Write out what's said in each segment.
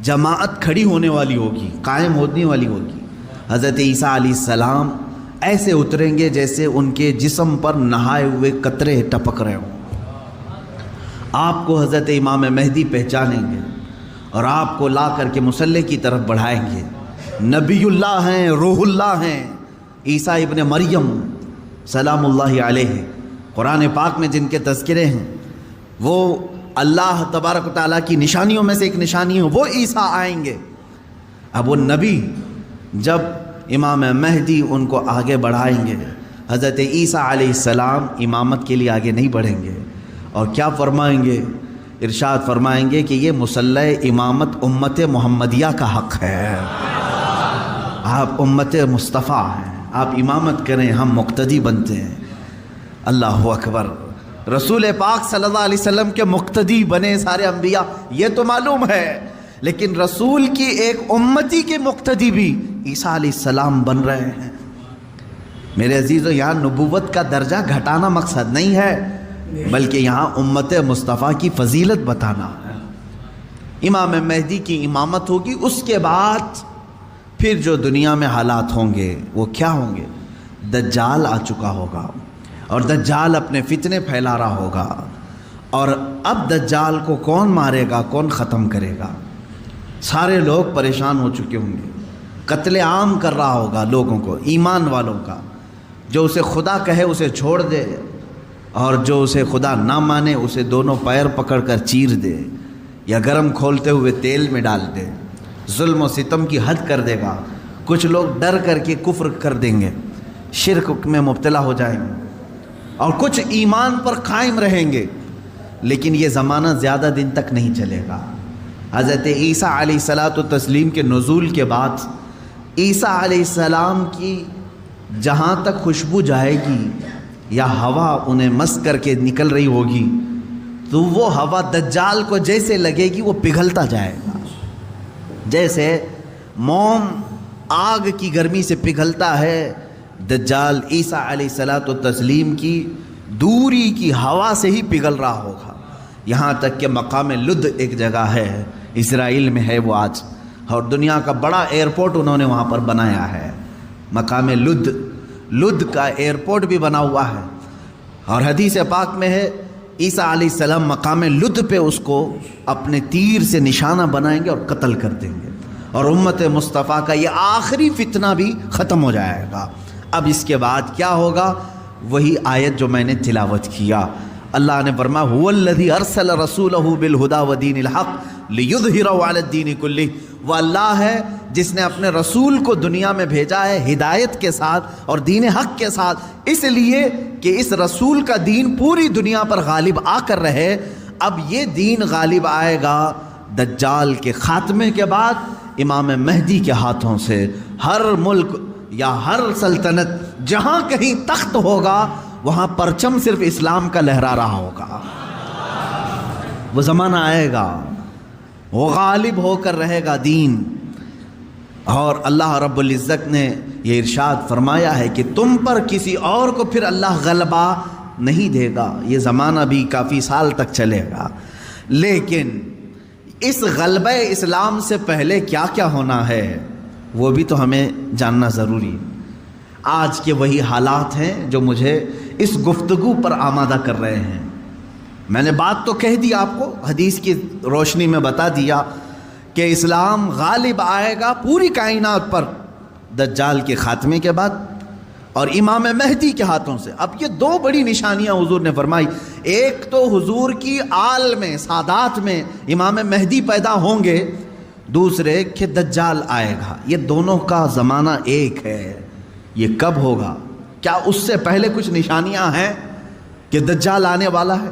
جماعت کھڑی ہونے والی ہوگی، قائم ہونے والی ہوگی۔ حضرت عیسیٰ علیہ السلام ایسے اتریں گے جیسے ان کے جسم پر نہائے ہوئے قطرے ٹپک رہے ہوں۔ آپ کو حضرت امام مہدی پہچانیں گے اور آپ کو لا کر کے مصلی کی طرف بڑھائیں گے۔ نبی اللہ ہیں، روح اللہ ہیں، عیسیٰ ابن مریم سلام اللہ علیہ، قرآن پاک میں جن کے تذکرے ہیں، وہ اللہ تبارک و تعالیٰ کی نشانیوں میں سے ایک نشانی ہے، وہ عیسیٰ آئیں گے۔ اب وہ نبی جب امام مہدی ان کو آگے بڑھائیں گے، حضرت عیسیٰ علیہ السلام امامت کے لیے آگے نہیں بڑھیں گے، اور کیا فرمائیں گے؟ ارشاد فرمائیں گے کہ یہ مصلی امامت امت محمدیہ کا حق ہے، آپ امت مصطفیٰ ہیں، آپ امامت کریں، ہم مقتدی بنتے ہیں۔ اللہ اکبر، رسول پاک صلی اللہ علیہ وسلم کے مقتدی بنے سارے انبیاء، یہ تو معلوم ہے، لیکن رسول کی ایک امتی کے مقتدی بھی عیسیٰ علیہ السلام بن رہے ہیں۔ میرے عزیزو، یہاں نبوت کا درجہ گھٹانا مقصد نہیں ہے، بلکہ یہاں امت مصطفیٰ کی فضیلت بتانا ہے۔ امام مہدی کی امامت ہوگی، اس کے بعد پھر جو دنیا میں حالات ہوں گے وہ کیا ہوں گے؟ دجال آ چکا ہوگا، اور دجال اپنے فتنے پھیلا رہا ہوگا، اور اب دجال کو کون مارے گا، کون ختم کرے گا؟ سارے لوگ پریشان ہو چکے ہوں گے، قتل عام کر رہا ہوگا لوگوں کو، ایمان والوں کا، جو اسے خدا کہے اسے چھوڑ دے، اور جو اسے خدا نہ مانے اسے دونوں پیر پکڑ کر چیر دے، یا گرم کھولتے ہوئے تیل میں ڈال دے، ظلم و ستم کی حد کر دے گا۔ کچھ لوگ ڈر کر کے کفر کر دیں گے، شرک میں مبتلا ہو جائیں گے، اور کچھ ایمان پر قائم رہیں گے، لیکن یہ زمانہ زیادہ دن تک نہیں چلے گا۔ حضرت عیسیٰ علیہ الصلاۃ والتسلیم کے نزول کے بعد عیسیٰ علیہ السلام کی جہاں تک خوشبو جائے گی یا ہوا انہیں مس کر کے نکل رہی ہوگی، تو وہ ہوا دجال کو جیسے لگے گی وہ پگھلتا جائے گا، جیسے موم آگ کی گرمی سے پگھلتا ہے، دجال عیسیٰ علیہ الصلاۃ والتسلیم کی دوری کی ہوا سے ہی پگھل رہا ہوگا۔ یہاں تک کہ مقام لد ایک جگہ ہے، اسرائیل میں ہے وہ آج، اور دنیا کا بڑا ایئرپورٹ انہوں نے وہاں پر بنایا ہے، مقام لد، لد کا ایئرپورٹ بھی بنا ہوا ہے، اور حدیث پاک میں ہے عیسیٰ علیہ السلام مقام لد پہ اس کو اپنے تیر سے نشانہ بنائیں گے اور قتل کر دیں گے، اور امت مصطفیٰ کا یہ آخری فتنہ بھی ختم ہو جائے گا۔ اب اس کے بعد کیا ہوگا؟ وہی آیت جو میں نے تلاوت کیا، اللہ نے فرمایا هو الذی ارسل رسولہ بالہدی ودین الحق لیظہرہ علی الدین کلہ، وہ اللہ ہے جس نے اپنے رسول کو دنیا میں بھیجا ہے ہدایت کے ساتھ اور دین حق کے ساتھ، اس لیے کہ اس رسول کا دین پوری دنیا پر غالب آ کر رہے۔ اب یہ دین غالب آئے گا دجال کے خاتمے کے بعد امام مہدی کے ہاتھوں سے۔ ہر ملک یا ہر سلطنت جہاں کہیں تخت ہوگا وہاں پرچم صرف اسلام کا لہرا رہا ہوگا۔ وہ زمانہ آئے گا، وہ غالب ہو کر رہے گا دین، اور اللہ رب العزت نے یہ ارشاد فرمایا ہے کہ تم پر کسی اور کو پھر اللہ غلبہ نہیں دے گا۔ یہ زمانہ بھی کافی سال تک چلے گا، لیکن اس غلبہ اسلام سے پہلے کیا کیا ہونا ہے وہ بھی تو ہمیں جاننا ضروری ہے۔ آج کے وہی حالات ہیں جو مجھے اس گفتگو پر آمادہ کر رہے ہیں۔ میں نے بات تو کہہ دی، آپ کو حدیث کی روشنی میں بتا دیا کہ اسلام غالب آئے گا پوری کائنات پر دجال کے خاتمے کے بعد اور امام مہدی کے ہاتھوں سے۔ اب یہ دو بڑی نشانیاں حضور نے فرمائی، ایک تو حضور کی آل میں سادات میں امام مہدی پیدا ہوں گے، دوسرے کہ دجال آئے گا۔ یہ دونوں کا زمانہ ایک ہے۔ یہ کب ہوگا؟ کیا اس سے پہلے کچھ نشانیاں ہیں کہ دجال آنے والا ہے؟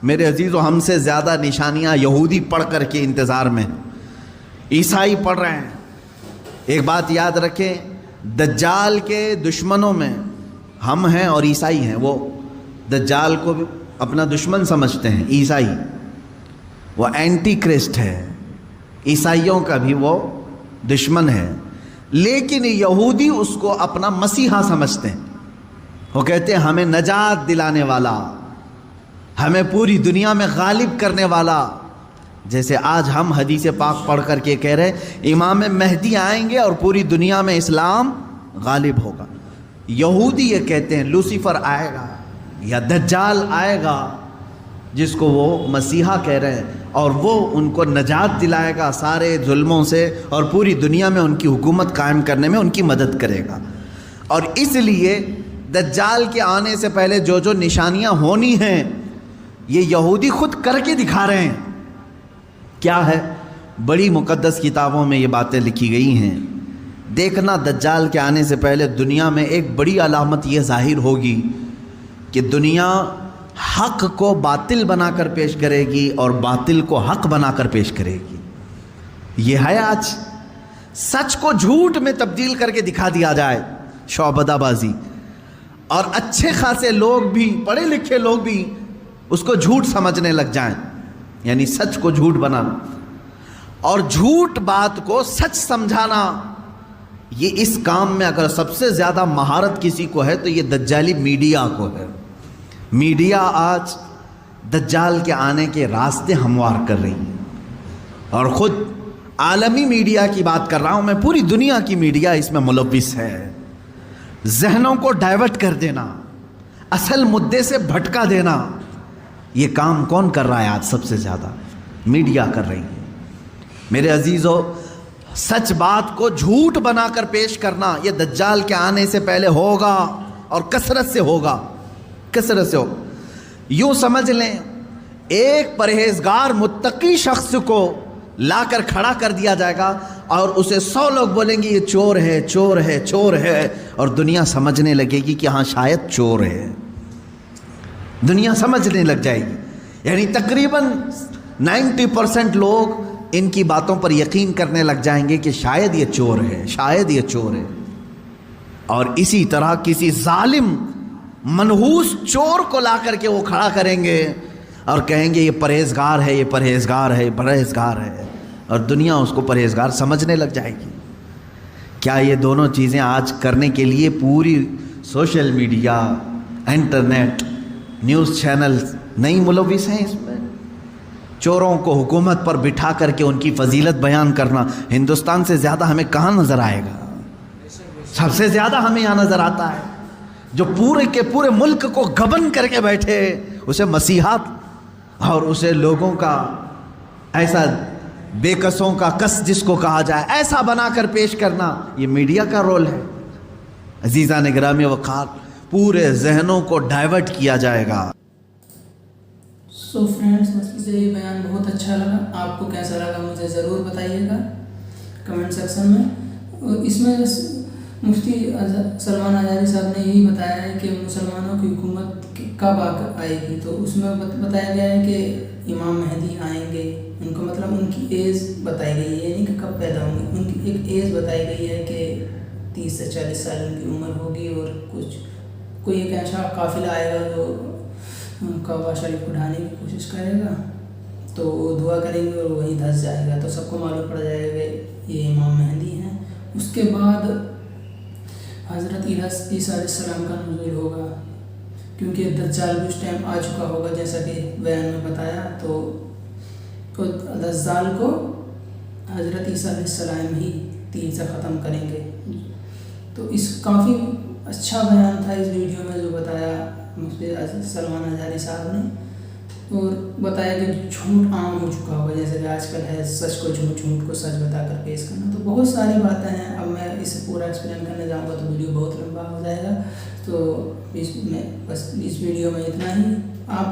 میرے عزیزو، ہم سے زیادہ نشانیاں یہودی پڑھ کر کے انتظار میں ہیں، عیسائی پڑھ رہے ہیں۔ ایک بات یاد رکھیں، دجال کے دشمنوں میں ہم ہیں اور عیسائی ہیں۔ وہ دجال کو اپنا دشمن سمجھتے ہیں، عیسائی، وہ اینٹی کرسٹ ہے، عیسائیوں کا بھی وہ دشمن ہے، لیکن یہودی اس کو اپنا مسیحا سمجھتے ہیں۔ وہ کہتے ہیں ہمیں نجات دلانے والا، ہمیں پوری دنیا میں غالب کرنے والا، جیسے آج ہم حدیث پاک پڑھ کر کے کہہ رہے ہیں امام مہدی آئیں گے اور پوری دنیا میں اسلام غالب ہوگا. یہودی یہ کہتے ہیں لوسیفر آئے گا یا دجال آئے گا، جس کو وہ مسیحا کہہ رہے ہیں، اور وہ ان کو نجات دلائے گا سارے ظلموں سے اور پوری دنیا میں ان کی حکومت قائم کرنے میں ان کی مدد کرے گا. اور اس لیے دجال کے آنے سے پہلے جو جو نشانیاں ہونی ہیں یہ یہودی خود کر کے دکھا رہے ہیں. کیا ہے؟ بڑی مقدس کتابوں میں یہ باتیں لکھی گئی ہیں. دیکھنا دجال کے آنے سے پہلے دنیا میں ایک بڑی علامت یہ ظاہر ہوگی کہ دنیا حق کو باطل بنا کر پیش کرے گی اور باطل کو حق بنا کر پیش کرے گی. یہ ہے آج سچ کو جھوٹ میں تبدیل کر کے دکھا دیا جائے، شعبدہ بازی، اور اچھے خاصے لوگ بھی، پڑھے لکھے لوگ بھی اس کو جھوٹ سمجھنے لگ جائیں، یعنی سچ کو جھوٹ بنانا اور جھوٹ بات کو سچ سمجھانا. یہ اس کام میں اگر سب سے زیادہ مہارت کسی کو ہے تو یہ دجالی میڈیا کو ہے. میڈیا آج دجال کے آنے کے راستے ہموار کر رہی ہے، اور خود عالمی میڈیا کی بات کر رہا ہوں میں، پوری دنیا کی میڈیا اس میں ملوث ہے. ذہنوں کو ڈائیورٹ کر دینا، اصل مدعے سے بھٹکا دینا، یہ کام کون کر رہا ہے آج؟ سب سے زیادہ میڈیا کر رہی ہے. میرے عزیزو، سچ بات کو جھوٹ بنا کر پیش کرنا یہ دجال کے آنے سے پہلے ہوگا اور کثرت سے ہوگا، کثرت سے ہوگا. یوں سمجھ لیں ایک پرہیزگار متقی شخص کو لا کر کھڑا کر دیا جائے گا اور اسے 100 لوگ بولیں گے یہ چور ہے، چور ہے، چور ہے، اور دنیا سمجھنے لگے گی کہ ہاں شاید چور ہے. دنیا سمجھنے لگ جائے گی. یعنی تقریباً 90% لوگ ان کی باتوں پر یقین کرنے لگ جائیں گے کہ شاید یہ چور ہے، شاید یہ چور ہے. اور اسی طرح کسی ظالم منحوس چور کو لا کر کے وہ کھڑا کریں گے اور کہیں گے یہ پرہیزگار ہے، یہ پرہیزگار ہے، یہ پرہیزگار ہے، اور دنیا اس کو پرہیزگار سمجھنے لگ جائے گی. کیا یہ دونوں چیزیں آج کرنے کے لیے پوری social media, internet, news channel نہیں ملوث ہیں اس میں؟ چوروں کو حکومت پر بٹھا کر کے ان کی فضیلت بیان کرنا ہندوستان سے زیادہ ہمیں کہاں نظر آئے گا؟ سب سے زیادہ ہمیں یہاں نظر آتا ہے. جو پورے کے پورے ملک کو گبن کر کے بیٹھے، اسے مسیحات اور اسے لوگوں کا ایسا بے کسوں کا کس جس کو کہا جائے ایسا بنا کر پیش کرنا، یہ میڈیا کا رول ہے. عزیزان گرامی وقار، پورے ذہنوں کو ڈائیورٹ کیا جائے گا. سو فرینڈس، مجھے یہ بیان بہت اچھا لگا. آپ کو کیسا لگا مجھے ضرور بتائیے گا کمنٹ سیکشن میں. اس میں مفتی سلمان اظہری صاحب نے یہی بتایا ہے کہ مسلمانوں کی حکومت کب آئے گی، تو اس میں بتایا گیا ہے کہ امام مہدی آئیں گے. ان کو مطلب ان کی ایج بتائی گئی ہے، یعنی کہ کب پیدا ہوں گے. ان کی ایک ایج بتائی گئی ہے کہ 30 سے 40 سال ان کی عمر ہوگی، اور کچھ کوئی ایک ایسا قافلہ آئے گا جو کعبہ شریف کو ڈھانے کی کوشش کرے گا، تو وہ دعا کریں گے اور وہیں دھس جائے گا، تو سب کو معلوم پڑ جائے گا یہ امام مہدی ہیں. اس کے بعد حضرت عیسیٰ علیہ السلام کا نزول ہوگا، کیونکہ دجال بھی اس ٹائم آ چکا ہوگا جیسا کہ بیان میں بتایا. تو دجال کو حضرت عیسیٰ علیہ السلام ہی تین سے ختم کریں گے. تو اس کافی اچھا بیان تھا اس ویڈیو میں جو بتایا مفتی سلمان اظہری صاحب نے، اور بتایا کہ جھوٹ عام ہو چکا ہوگا جیسے کہ آج کل ہے، سچ کو جھوٹ، جھوٹ کو سچ بتا کر پیش کرنا. تو بہت ساری باتیں ہیں. اب میں اسے پورا ایکسپلین کرنے جاؤں گا تو ویڈیو بہت لمبا ہو جائے گا. تو اس میں بس اس ویڈیو میں اتنا ہی. آپ